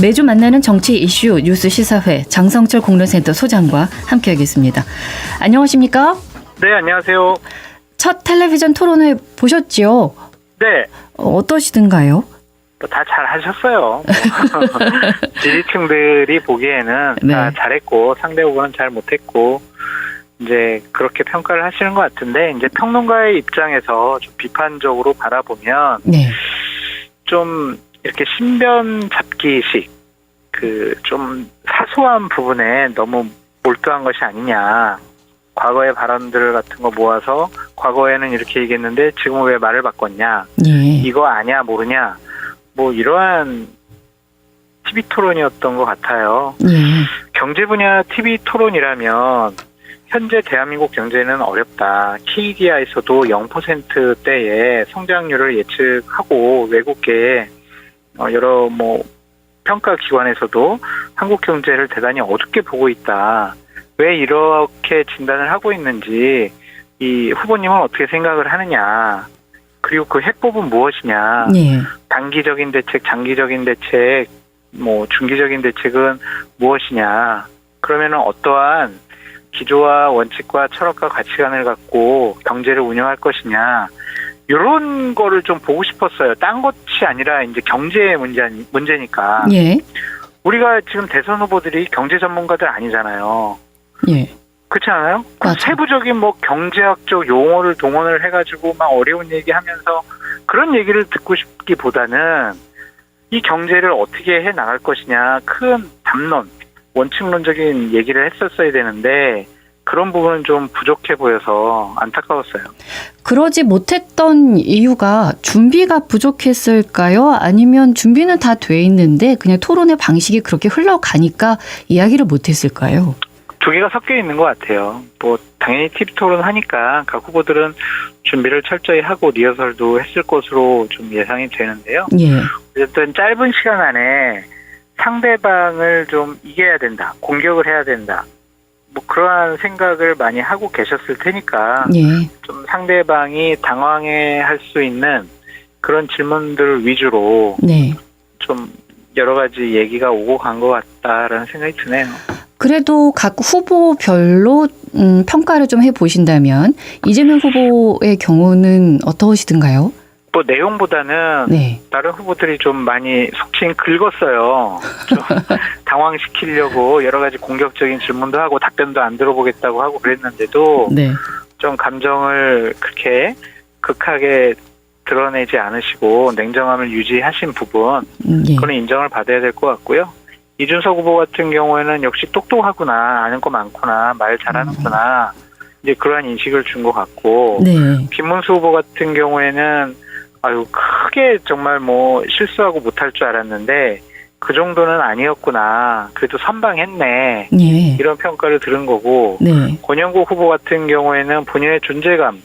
매주 만나는 정치 이슈 뉴스 시사회 장성철 공론센터 소장과 함께하겠습니다. 안녕하십니까? 네, 안녕하세요. 첫 텔레비전 토론회 보셨지요? 네. 어떠시던가요? 다 잘하셨어요. 지지층들이 보기에는 네. 다 잘했고 상대 후보는 잘 못했고 이제 그렇게 평가를 하시는 것 같은데 이제 평론가의 입장에서 좀 비판적으로 바라보면 네. 좀 이렇게 신변 잡기식 그 좀 사소한 부분에 너무 몰두한 것이 아니냐. 과거의 발언들 같은 거 모아서 과거에는 이렇게 얘기했는데 지금 왜 말을 바꿨냐. 예. 이거 아냐 모르냐. 뭐 이러한 TV 토론이었던 것 같아요. 예. 경제 분야 TV 토론이라면 현재 대한민국 경제는 어렵다. KDI에서도 0%대의 성장률을 예측하고 외국계 여러 뭐 평가 기관에서도 한국 경제를 대단히 어둡게 보고 있다. 왜 이렇게 진단을 하고 있는지 이 후보님은 어떻게 생각을 하느냐. 그리고 그 해법은 무엇이냐. 예. 단기적인 대책, 장기적인 대책, 뭐 중기적인 대책은 무엇이냐. 그러면은 어떠한 기조와 원칙과 철학과 가치관을 갖고 경제를 운영할 것이냐. 이런 거를 좀 보고 싶었어요. 딴 것이 아니라 이제 경제의 문제니까. 예. 우리가 지금 대선 후보들이 경제 전문가들 아니잖아요. 예. 그렇지 않아요? 맞아. 세부적인 뭐 경제학적 용어를 동원을 해가지고 막 어려운 얘기하면서 그런 얘기를 듣고 싶기보다는 이 경제를 어떻게 해 나갈 것이냐 큰 담론, 원칙론적인 얘기를 했었어야 되는데 그런 부분은 좀 부족해 보여서 안타까웠어요. 그러지 못했던 이유가 준비가 부족했을까요? 아니면 준비는 다 돼 있는데 그냥 토론의 방식이 그렇게 흘러가니까 이야기를 못했을까요? 두 개가 섞여 있는 것 같아요. 뭐 당연히 TV 토론 하니까 각 후보들은 준비를 철저히 하고 리허설도 했을 것으로 좀 예상이 되는데요. 예. 어쨌든 짧은 시간 안에 상대방을 좀 이겨야 된다. 공격을 해야 된다. 뭐 그러한 생각을 많이 하고 계셨을 테니까 예. 좀 상대방이 당황해할 수 있는 그런 질문들 위주로 네. 좀 여러 가지 얘기가 오고 간 것 같다라는 생각이 드네요. 그래도 각 후보별로 평가를 좀 해보신다면 이재명 후보의 경우는 어떠시든가요? 뭐 내용보다는 네. 다른 후보들이 좀 많이 속칭 긁었어요. 좀 당황시키려고 여러 가지 공격적인 질문도 하고 답변도 안 들어보겠다고 하고 그랬는데도 네. 좀 감정을 그렇게 극하게 드러내지 않으시고 냉정함을 유지하신 부분 예. 그건 인정을 받아야 될 것 같고요. 이준석 후보 같은 경우에는 역시 똑똑하구나, 아는 거 많구나, 말 잘하는구나 이제 그러한 인식을 준 것 같고 네. 김문수 후보 같은 경우에는 아유 크게 정말 뭐 실수하고 못할 줄 알았는데 그 정도는 아니었구나. 그래도 선방했네. 예. 이런 평가를 들은 거고 네. 권영국 후보 같은 경우에는 본인의 존재감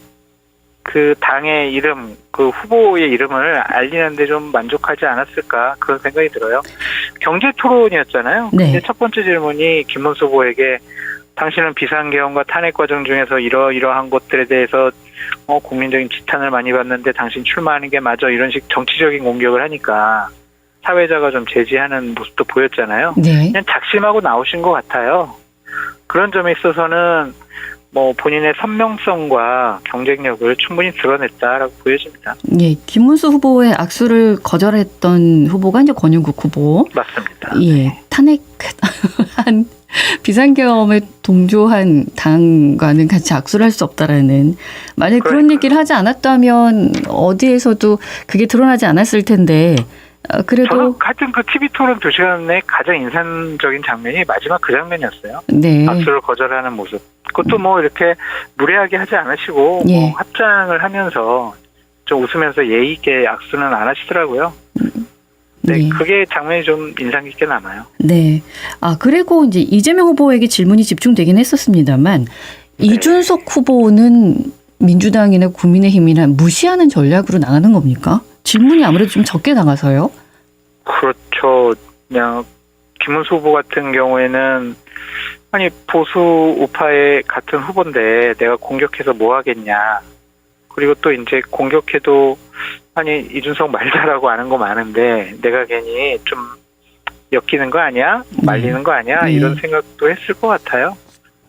그 당의 이름, 그 후보의 이름을 알리는데 좀 만족하지 않았을까 그런 생각이 들어요. 경제 토론이었잖아요. 네. 근데 첫 번째 질문이 김문수 후보에게 당신은 비상계엄과 탄핵 과정 중에서 이러이러한 것들에 대해서 국민적인 지탄을 많이 받는데 당신 출마하는 게 맞아 이런 식 정치적인 공격을 하니까 사회자가 좀 제지하는 모습도 보였잖아요. 네. 그냥 작심하고 나오신 것 같아요. 그런 점에 있어서는 뭐 본인의 선명성과 경쟁력을 충분히 드러냈다라고 보여집니다. 예. 김문수 후보의 악수를 거절했던 후보가 이제 권영국 후보. 맞습니다. 예. 탄핵한 비상계엄에 동조한 당과는 같이 악수를 할 수 없다라는 만약 그런 얘기를 하지 않았다면 어디에서도 그게 드러나지 않았을 텐데 그래도 저는 하여튼 그 TV 토론 2시간에 가장 인상적인 장면이 마지막 그 장면이었어요. 네. 악수를 거절하는 모습. 그것도 뭐 이렇게 무례하게 하지 않으시고 예. 뭐 합장을 하면서 좀 웃으면서 예의 있게 악수는 안 하시더라고요. 네, 네. 그게 장면이 좀 인상 깊게 남아요. 네. 아, 그리고 이제 이재명 후보에게 질문이 집중되긴 했었습니다만 이준석 후보는 민주당이나 국민의힘이나 무시하는 전략으로 나가는 겁니까? 질문이 아무래도 좀 적게 나가서요. 그렇죠. 그냥 김문수 후보 같은 경우에는 아니 보수 우파의 같은 후보인데 내가 공격해서 뭐 하겠냐. 그리고 또 이제 공격해도 아니 이준석 말 잘하고 아는 거 많은데 내가 괜히 좀 엮이는 거 아니야? 말리는 거 아니야? 네. 이런 생각도 했을 것 같아요.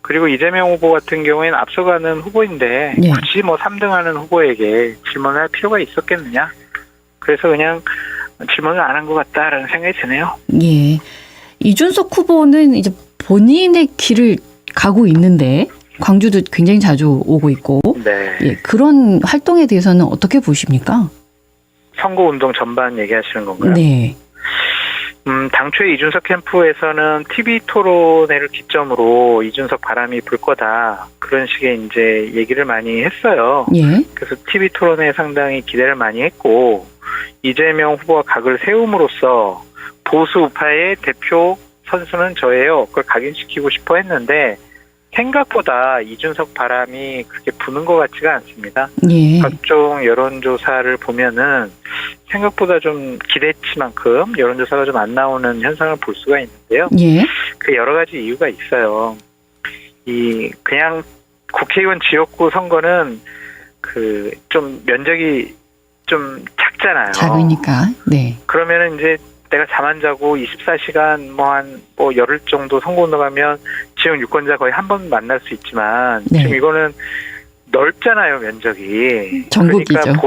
그리고 이재명 후보 같은 경우에는 앞서가는 후보인데 네. 굳이 뭐 3등하는 후보에게 질문을 할 필요가 있었겠느냐. 그래서 그냥 질문을 안 한 것 같다라는 생각이 드네요. 예. 이준석 후보는 이제 본인의 길을 가고 있는데 광주도 굉장히 자주 오고 있고 네. 예, 그런 활동에 대해서는 어떻게 보십니까? 선거운동 전반 얘기하시는 건가요? 네. 당초에 이준석 캠프에서는 TV 토론회를 기점으로 이준석 바람이 불 거다. 그런 식의 이제 얘기를 많이 했어요. 예. 그래서 TV 토론회에 상당히 기대를 많이 했고, 이재명 후보가 각을 세움으로써 보수 우파의 대표 선수는 저예요. 그걸 각인시키고 싶어 했는데, 생각보다 이준석 바람이 그렇게 부는 것 같지가 않습니다. 예. 각종 여론조사를 보면은 생각보다 좀 기대치만큼 여론조사가 좀 안 나오는 현상을 볼 수가 있는데요. 예. 그 여러 가지 이유가 있어요. 그냥 국회의원 지역구 선거는 그 좀 면적이 좀 작잖아요. 작으니까. 네. 그러면은 이제 내가 잠 안 자고 24시간 뭐 열흘 정도 선거운동 하면 지역 유권자 거의 한 번 만날 수 있지만 네. 지금 이거는 넓잖아요, 면적이. 전국이죠. 그러니까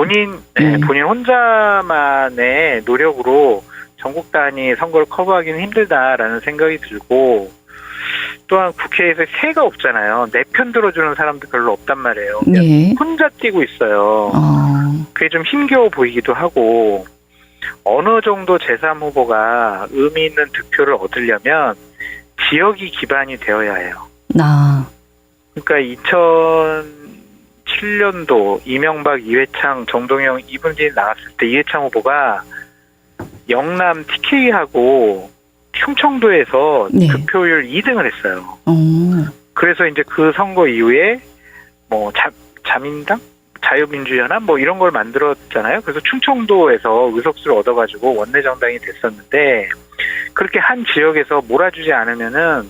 본인 혼자만의 노력으로 전국 단위 선거를 커버하기는 힘들다라는 생각이 들고, 또한 국회에서 세가 없잖아요. 내 편 들어주는 사람도 별로 없단 말이에요. 네. 혼자 뛰고 있어요. 그게 좀 힘겨워 보이기도 하고, 어느 정도 제3후보가 의미 있는 득표를 얻으려면 지역이 기반이 되어야 해요. 그러니까 2007년도 이명박, 이회창, 정동영 이분들이 나왔을 때 이회창 후보가 영남 TK하고 충청도에서 네. 득표율 2등을 했어요. 그래서 이제 그 선거 이후에 뭐 자민당? 자유민주연합 뭐 이런 걸 만들었잖아요. 그래서 충청도에서 의석수를 얻어가지고 원내정당이 됐었는데, 그렇게 한 지역에서 몰아주지 않으면은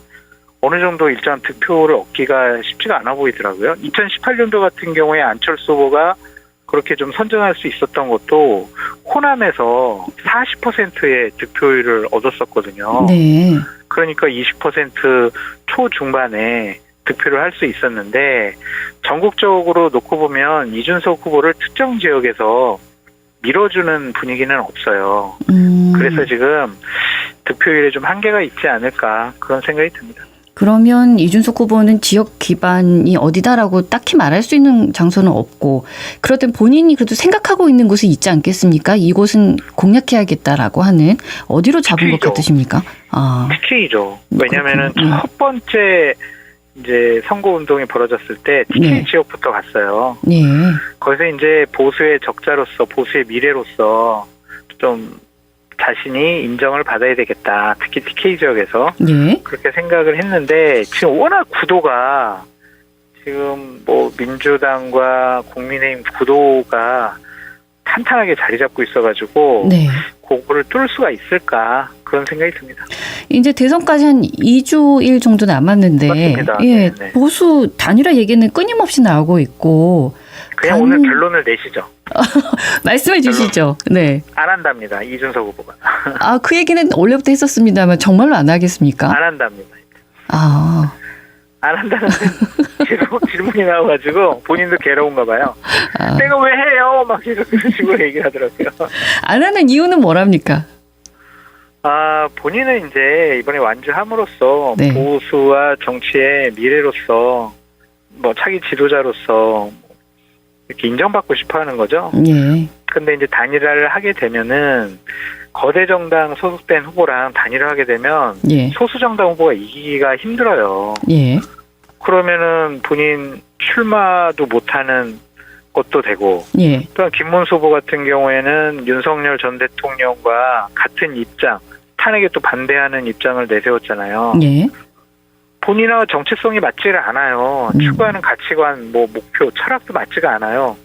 어느 정도 일정한 득표를 얻기가 쉽지가 않아 보이더라고요. 2018년도 같은 경우에 안철수 후보가 그렇게 좀 선전할 수 있었던 것도 호남에서 40%의 득표율을 얻었었거든요. 네. 그러니까 20% 초중반에 득표를 할 수 있었는데, 전국적으로 놓고 보면 이준석 후보를 특정 지역에서 밀어주는 분위기는 없어요. 그래서 지금 득표율에 좀 한계가 있지 않을까, 그런 생각이 듭니다. 그러면 이준석 후보는 지역 기반이 어디다라고 딱히 말할 수 있는 장소는 없고, 그럴 땐 본인이 그래도 생각하고 있는 곳이 있지 않겠습니까? 이곳은 공략해야겠다라고 하는, 어디로 잡은 것 같으십니까? TK죠. 왜냐면은 첫 번째 이제 선거운동이 벌어졌을 때 TK 네. 지역부터 갔어요. 네. 거기서 이제 보수의 적자로서, 보수의 미래로서 좀 자신이 인정을 받아야 되겠다. 특히 TK 지역에서. 네. 그렇게 생각을 했는데, 지금 워낙 구도가 지금 뭐 민주당과 국민의힘 구도가 탄탄하게 자리 잡고 있어가지고 네. 그거를 뚫을 수가 있을까, 그런 생각이 듭니다. 이제 대선까지 한 2주일 정도 남았는데, 맞습니다. 예, 네. 보수 단일화 얘기는 끊임없이 나오고 있고, 그냥 오늘 결론을 내시죠. 말씀해 주시죠. 네. 안 한답니다, 이준석 후보가. 그 얘기는 원래부터 했었습니다만 정말로 안 하겠습니까? 안 한답니다. 안 한다는 질문이 나와가지고 본인도 괴로운가 봐요. 내가 왜 해요? 막 이런 식으로 얘기를 하더라고요. 안 하는 이유는 뭐랍니까? 본인은 이제 이번에 완주함으로써 네. 보수와 정치의 미래로서 뭐 차기 지도자로서 이렇게 인정받고 싶어 하는 거죠. 예. 근데 이제 단일화를 하게 되면은 거대 정당 소속된 후보랑 단일화 하게 되면 예. 소수 정당 후보가 이기기가 힘들어요. 예. 그러면은 본인 출마도 못하는 것도 되고, 예. 또한 김문수 후보 같은 경우에는 윤석열 전 대통령과 같은 입장, 탄핵에 또 반대하는 입장을 내세웠잖아요. 예. 본인과 정체성이 맞지를 않아요. 추구하는 가치관, 뭐 목표, 철학도 맞지가 않아요.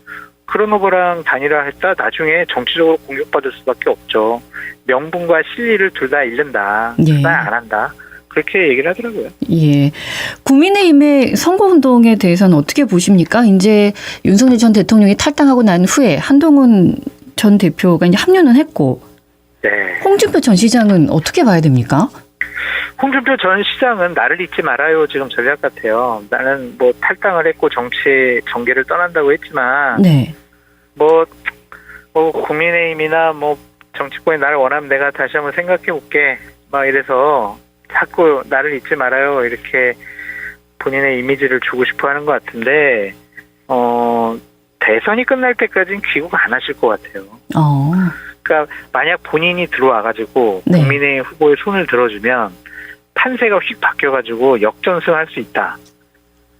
그런 후보랑 단일화했다 나중에 정치적으로 공격받을 수밖에 없죠. 명분과 실리를 둘 다 잃는다. 예. 난 안 한다. 그렇게 얘기를 하더라고요. 예. 국민의힘의 선거운동에 대해서는 어떻게 보십니까? 이제 윤석열 전 대통령이 탈당하고 난 후에 한동훈 전 대표가 이제 합류는 했고, 네. 홍준표 전 시장은 어떻게 봐야 됩니까? 홍준표 전 시장은 나를 잊지 말아요 지금 전략 같아요. 나는 뭐 탈당을 했고 정치 정계를 떠난다고 했지만 네. 뭐 국민의힘이나 뭐 정치권이 나를 원하면 내가 다시 한번 생각해 볼게 막 이래서 자꾸 나를 잊지 말아요 이렇게 본인의 이미지를 주고 싶어 하는 것 같은데 대선이 끝날 때까지는 귀국 안 하실 것 같아요. 그러니까 만약 본인이 들어와가지고 네. 국민의힘 후보의 손을 들어주면 판세가 휙 바뀌어가지고 역전승할 수 있다.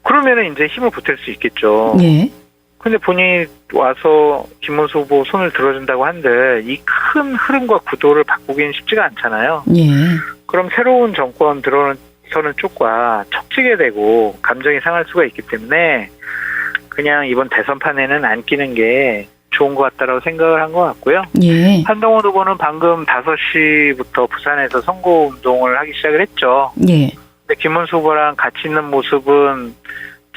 그러면은 이제 힘을 보탤 수 있겠죠. 예. 근데 본인이 와서 김문수 후보 손을 들어준다고 한들 이 큰 흐름과 구도를 바꾸기는 쉽지가 않잖아요. 예. 그럼 새로운 정권 들어서는 쪽과 척지게 되고 감정이 상할 수가 있기 때문에 그냥 이번 대선판에는 안 끼는 게 좋은 것 같다라고 생각을 한 것 같고요. 예. 한동훈 후보는 방금 5시부터 부산에서 선거운동을 하기 시작을 했죠. 예. 근데 김문수 후보랑 같이 있는 모습은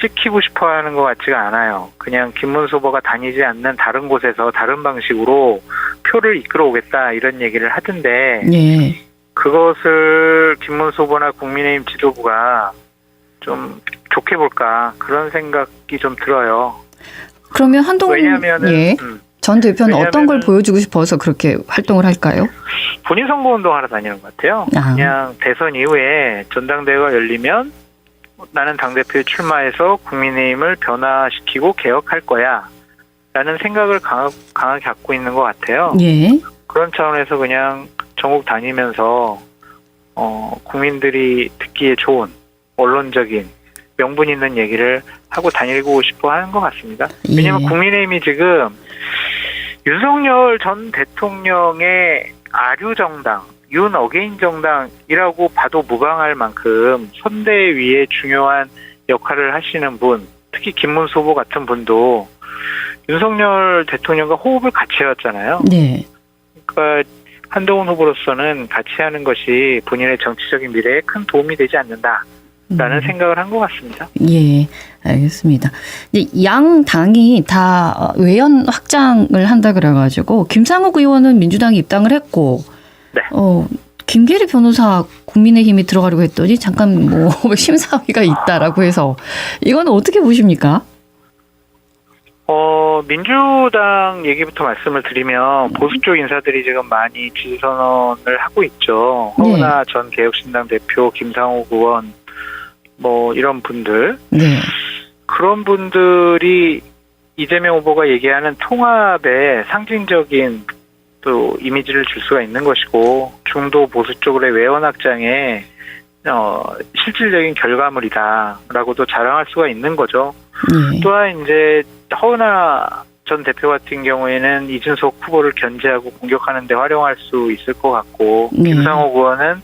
찍히고 싶어 하는 것 같지가 않아요. 그냥 김문수 후보가 다니지 않는 다른 곳에서 다른 방식으로 표를 이끌어 오겠다 이런 얘기를 하던데 예. 그것을 김문수 후보나 국민의힘 지도부가 좀 좋게 볼까 그런 생각이 좀 들어요. 그러면 한동훈 왜냐하면은 예. 전 대표는 어떤 걸 보여주고 싶어서 그렇게 활동을 할까요? 본인 선거운동 하러 다니는 것 같아요. 그냥 대선 이후에 전당대회가 열리면 나는 당대표에 출마해서 국민의힘을 변화시키고 개혁할 거야 라는 생각을 강하게 갖고 있는 것 같아요. 예. 그런 차원에서 그냥 전국 다니면서 국민들이 듣기에 좋은 언론적인 명분 있는 얘기를 하고 다니고 싶어 하는 것 같습니다. 왜냐하면 국민의힘이 지금 윤석열 전 대통령의 아류 정당, 윤 어게인 정당이라고 봐도 무방할 만큼 선대위의 중요한 역할을 하시는 분, 특히 김문수 후보 같은 분도 윤석열 대통령과 호흡을 같이 해왔잖아요. 네. 그러니까 한동훈 후보로서는 같이 하는 것이 본인의 정치적인 미래에 큰 도움이 되지 않는다라는 생각을 한 것 같습니다. 예, 알겠습니다. 양 당이 다 외연 확장을 한다 그래가지고 김상욱 의원은 민주당에 입당을 했고, 네. 김계리 변호사 국민의힘이 들어가려고 했더니 잠깐 뭐 심사위가 있다라고 해서 이건 어떻게 보십니까? 민주당 얘기부터 말씀을 드리면 보수 쪽 인사들이 지금 많이 지지 선언을 하고 있죠. 허은하 전 개혁신당 대표, 김상욱 의원, 뭐 이런 분들. 네. 그런 분들이 이재명 후보가 얘기하는 통합의 상징적인 또 이미지를 줄 수가 있는 것이고 중도 보수 쪽의 외연 확장에 실질적인 결과물이다라고도 자랑할 수가 있는 거죠. 또한 이제 허은하 전 대표 같은 경우에는 이준석 후보를 견제하고 공격하는 데 활용할 수 있을 것 같고 김상욱 의원은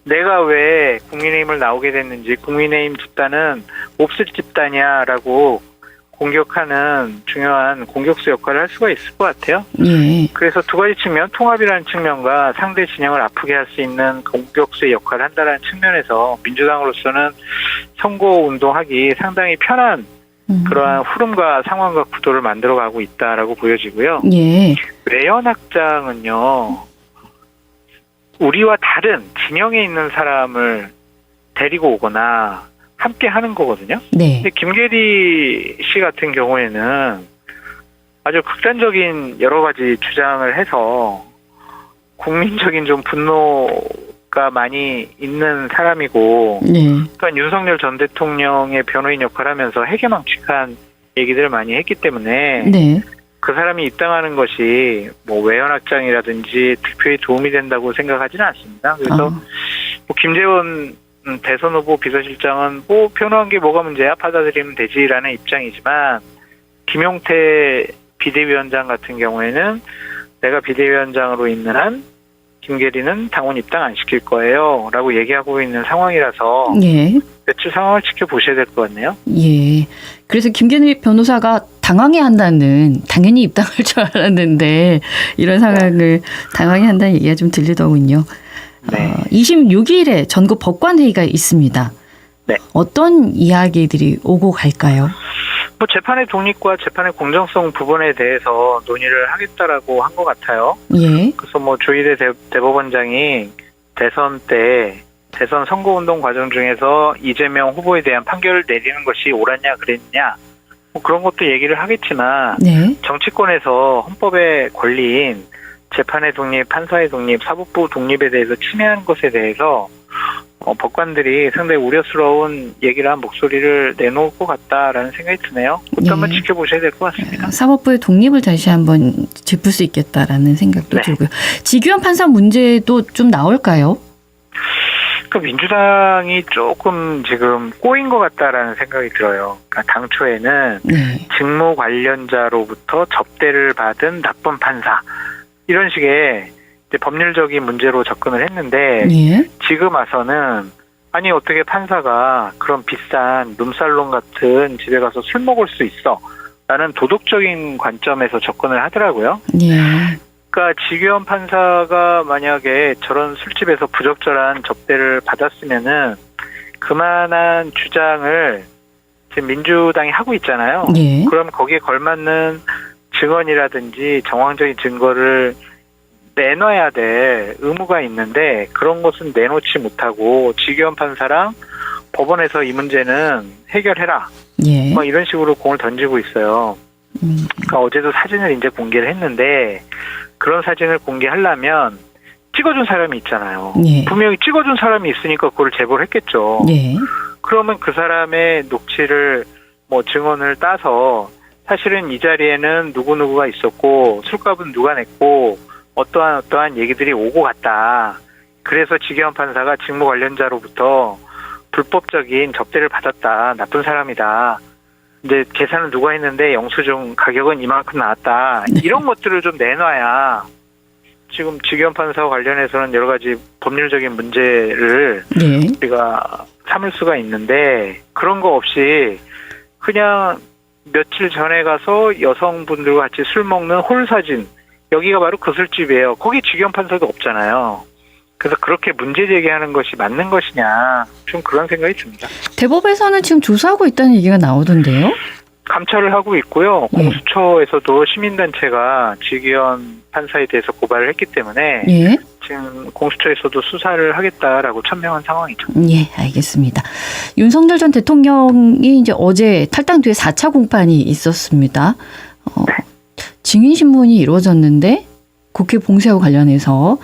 내가 왜 국민의힘을 나오게 됐는지 국민의힘 집단은 몹쓸 집단이야라고 공격하는 중요한 공격수 역할을 할 수가 있을 것 같아요. 그래서 두 가지 측면, 통합이라는 측면과 상대 진영을 아프게 할 수 있는 공격수의 역할을 한다는 측면에서 민주당으로서는 선거운동하기 상당히 편한 그러한 흐름과 상황과 구도를 만들어가고 있다라고 보여지고요. 외연 확장은요. 우리와 다른 진영에 있는 사람을 데리고 오거나 함께 하는 거거든요. 근데 김계리 씨 같은 경우에는 아주 극단적인 여러 가지 주장을 해서 국민적인 좀 분노가 많이 있는 사람이고 또한 윤석열 전 대통령의 변호인 역할을 하면서 해괴망측한 얘기들을 많이 했기 때문에 그 사람이 입당하는 것이 뭐 외연 확장이라든지 득표에 도움이 된다고 생각하지는 않습니다. 그래서 뭐 김재원 대선 후보 비서실장은 뭐 변호한 게 뭐가 문제야? 받아들이면 되지라는 입장이지만 김용태 비대위원장 같은 경우에는 내가 비대위원장으로 있는 한 김계리는 당원 입당 안 시킬 거예요 라고 얘기하고 있는 상황이라서 며칠 상황을 지켜보셔야 될 것 같네요. 그래서 김계리 변호사가 당황해 한다는 당연히 입당할 줄 알았는데 이런 상황을 당황해 한다는 얘기가 좀 들리더군요. 26일에 전국 법관회의가 있습니다. 어떤 이야기들이 오고 갈까요? 뭐 재판의 독립과 재판의 공정성 부분에 대해서 논의를 하겠다라고 한 것 같아요. 예. 그래서 뭐 조희대 대법원장이 대선 때 대선 선거운동 과정 중에서 이재명 후보에 대한 판결을 내리는 것이 옳았냐 그랬냐 뭐 그런 것도 얘기를 하겠지만 네. 정치권에서 헌법에 걸린 재판의 독립, 판사의 독립, 사법부 독립에 대해서 침해하는 것에 대해서 법관들이 상당히 우려스러운 얘기를 한 목소리를 내놓을 것 같다라는 생각이 드네요. 그것도 한번 지켜보셔야 될 것 같습니다. 사법부의 독립을 다시 한번 짚을 수 있겠다라는 생각도 네. 들고요. 지규현 판사 문제도 좀 나올까요? 그러니까 민주당이 조금 지금 꼬인 것 같다라는 생각이 들어요. 그러니까 당초에는 네. 직무 관련자로부터 접대를 받은 나쁜 판사 이런 식의 이제 법률적인 문제로 접근을 했는데 예. 지금 와서는 아니 어떻게 판사가 그런 비싼 룸살롱 같은 집에 가서 술 먹을 수 있어 라는 도덕적인 관점에서 접근을 하더라고요. 예. 그러니까 지규현 판사가 만약에 저런 술집에서 부적절한 접대를 받았으면은 그만한 주장을 지금 민주당이 하고 있잖아요. 예. 그럼 거기에 걸맞는 증언이라든지 정황적인 증거를 내놔야 될 의무가 있는데 그런 것은 내놓지 못하고 지규현 판사랑 법원에서 이 문제는 해결해라. 예. 뭐 이런 식으로 공을 던지고 있어요. 그러니까 어제도 사진을 이제 공개를 했는데 그런 사진을 공개하려면 찍어준 사람이 있잖아요. 예. 분명히 찍어준 사람이 있으니까 그걸 제보를 했겠죠. 예. 그러면 그 사람의 녹취를 뭐 증언을 따서 사실은 이 자리에는 누구누구가 있었고 술값은 누가 냈고 어떠한 얘기들이 오고 갔다. 그래서 지규현 판사가 직무 관련자로부터 불법적인 접대를 받았다. 나쁜 사람이다. 근데 계산은 누가 했는데 영수증 가격은 이만큼 나왔다. 이런 것들을 좀 내놔야 지금 지규현 판사와 관련해서는 여러 가지 법률적인 문제를 예. 우리가 삼을 수가 있는데 그런 거 없이 그냥 며칠 전에 가서 여성분들과 같이 술 먹는 홀 사진 여기가 바로 그 술집이에요. 거기 지규현 판사도 없잖아요. 그래서 그렇게 문제 제기하는 것이 맞는 것이냐 좀 그런 생각이 듭니다. 대법에서는 지금 조사하고 있다는 얘기가 나오던데요. 감찰을 하고 있고요. 공수처에서도 시민단체가 지규현 판사에 대해서 고발을 했기 때문에 예. 지금 공수처에서도 수사를 하겠다라고 천명한 상황이죠. 예, 알겠습니다. 윤석열 전 대통령이 이제 어제 탈당 뒤에 4차 공판이 있었습니다. 증인 신문이 이루어졌는데 국회 봉쇄와 관련해서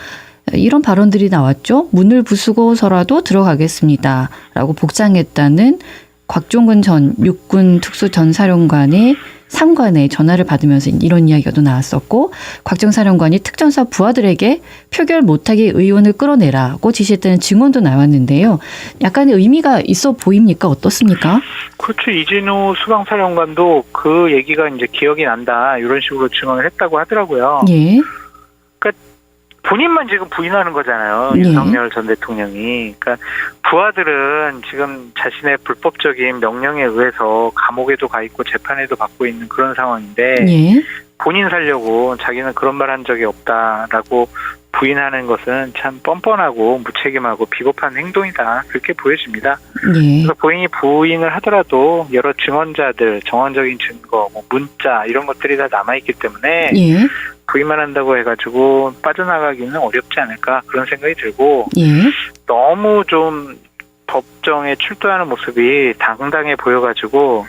이런 발언들이 나왔죠. 문을 부수고서라도 들어가겠습니다. 라고 복장했다는 곽종근 전 육군 특수전사령관의 상관에 전화를 받으면서 이런 이야기가 또 나왔었고 곽 전 사령관이 특전사 부하들에게 표결 못하게 의원을 끌어내라고 지시했다는 증언도 나왔는데요. 약간의 의미가 있어 보입니까? 어떻습니까? 그렇죠. 이진우 수방사령관도 그 얘기가 이제 기억이 난다. 이런 식으로 증언을 했다고 하더라고요. 예. 본인만 지금 부인하는 거잖아요. 예. 윤석열 전 대통령이. 그러니까 부하들은 지금 자신의 불법적인 명령에 의해서 감옥에도 가 있고 재판에도 받고 있는 그런 상황인데 예. 본인 살려고 자기는 그런 말 한 적이 없다라고 부인하는 것은 참 뻔뻔하고 무책임하고 비겁한 행동이다. 그렇게 보여집니다. 예. 그래서 본인이 부인을 하더라도 여러 증언자들, 정황적인 증거, 뭐 문자 이런 것들이 다 남아있기 때문에 예. 부인만 한다고 해가지고 빠져나가기는 어렵지 않을까 그런 생각이 들고 예. 너무 좀 법정에 출두하는 모습이 당당해 보여가지고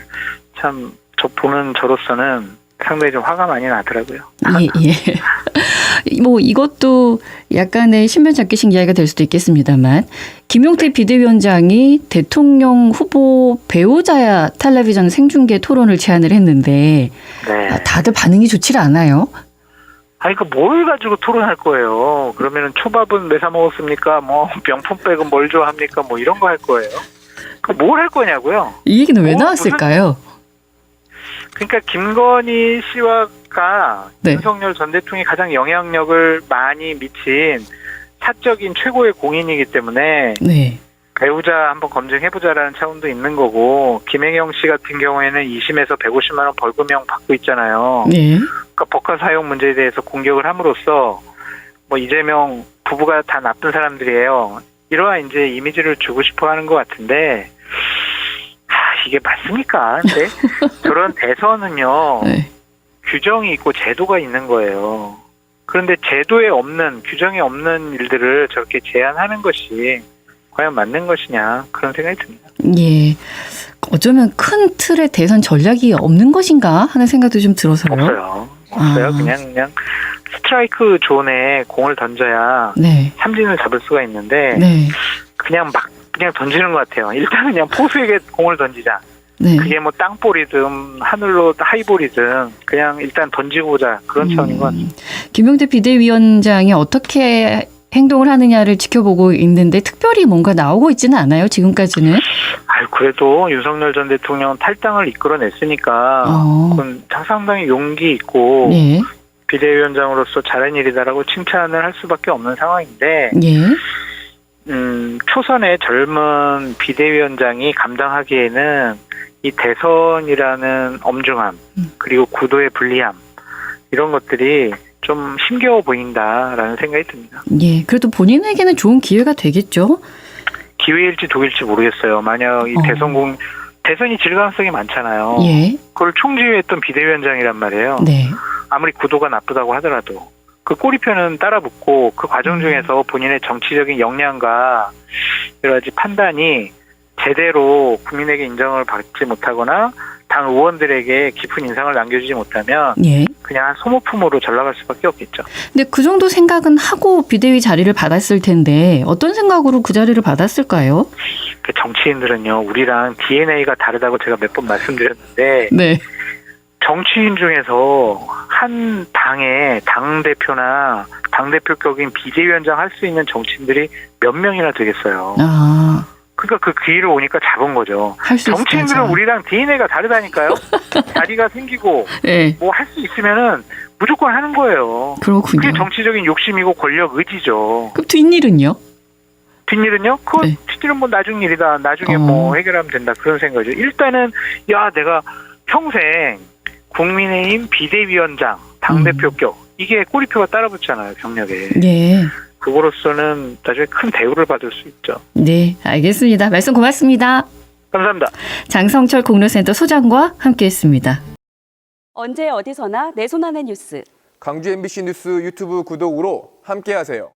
참 저 보는 저로서는 상당히 좀 화가 많이 나더라고요. 예, 예. 뭐 이것도 약간의 신변잡기식 이야기가 될 수도 있겠습니다만 김용태 비대위원장이 대통령 후보 배우자 텔레비전 생중계 토론을 제안을 했는데 네. 다들 반응이 좋지 않아요. 아니 뭘 가지고 토론할 거예요. 그러면은 초밥은 왜 사 먹었습니까? 뭐 명품백은 뭘 좋아합니까? 뭐 이런 거 할 거예요. 뭘 할 거냐고요. 이 얘기는 왜 나왔을까요? 그러니까 김건희 씨와가 네. 윤석열 전 대통령이 가장 영향력을 많이 미친 사적인 최고의 공인이기 때문에 네. 배우자 한번 검증해보자라는 차원도 있는 거고 김혜경 씨 같은 경우에는 2심에서 150만 원 벌금형 받고 있잖아요. 네. 그러니까 법관 사용 문제에 대해서 공격을 함으로써 뭐 이재명 부부가 다 나쁜 사람들이에요. 이러한 이제 이미지를 주고 싶어 하는 것 같은데 이게 맞습니까? 근데 그런 대선은요. 네. 규정이 있고 제도가 있는 거예요. 그런데 제도에 없는 규정이 없는 일들을 저렇게 제한하는 것이 과연 맞는 것이냐 그런 생각이 듭니다. 예. 어쩌면 큰 틀의 대선 전략이 없는 것인가 하는 생각도 좀 들어서요. 없어요. 그냥 스트라이크 존에 공을 던져야 네. 삼진을 잡을 수가 있는데 네. 그냥 던지는 것 같아요. 일단 그냥 포수에게 공을 던지자. 네. 그게 뭐 땅볼이든 하늘로 하이볼이든 그냥 일단 던지고 보자 그런 차원인 것 같습니다. 김용태 비대위원장이 어떻게 행동을 하느냐를 지켜보고 있는데 특별히 뭔가 나오고 있지는 않아요, 지금까지는? 그래도 윤석열 전 대통령은 탈당을 이끌어냈으니까 그건 상당히 용기 있고 네. 비대위원장으로서 잘한 일이다라고 칭찬을 할 수밖에 없는 상황인데 예. 초선의 젊은 비대위원장이 감당하기에는 이 대선이라는 엄중함 그리고 구도의 불리함 이런 것들이 좀 힘겨워 보인다라는 생각이 듭니다. 예, 그래도 본인에게는 좋은 기회가 되겠죠? 기회일지 독일지 모르겠어요. 만약 이 대선이 질 가능성이 많잖아요. 예. 그걸 총지휘했던 비대위원장이란 말이에요. 네. 아무리 구도가 나쁘다고 하더라도 그 꼬리표는 따라붙고 그 과정 중에서 본인의 정치적인 역량과 여러 가지 판단이 제대로 국민에게 인정을 받지 못하거나 당 의원들에게 깊은 인상을 남겨주지 못하면 예. 그냥 한 소모품으로 전락할 수밖에 없겠죠. 근데 그 정도 생각은 하고 비대위 자리를 받았을 텐데 어떤 생각으로 그 자리를 받았을까요? 그 정치인들은요, 우리랑 DNA가 다르다고 제가 몇 번 말씀드렸는데 네. 정치인 중에서 한 당의 당대표나 당대표격인 비대위원장 할 수 있는 정치인들이 몇 명이나 되겠어요. 그러니까 그 기회를 오니까 잡은 거죠. 할 수 정치인들은 있어야죠. 우리랑 DNA가 다르다니까요. 자리가 생기고 네. 뭐 할 수 있으면은 무조건 하는 거예요. 그렇군요. 그게 정치적인 욕심이고 권력 의지죠. 그럼 뒷일은요? 뒷일은요? 그건 네. 뒷일은 뭐 나중 일이다. 나중에 뭐 해결하면 된다. 그런 생각이죠. 일단은 내가 평생 국민의힘 비대위원장 당대표격 이게 꼬리표가 따라붙잖아요. 경력에. 네. 그거로서는 나중에 큰 대우를 받을 수 있죠. 네, 알겠습니다. 말씀 고맙습니다. 감사합니다. 장성철 공로센터 소장과 함께했습니다. 언제 어디서나 내 손 안의 뉴스. 강주 MBC 뉴스 유튜브 구독으로 함께하세요.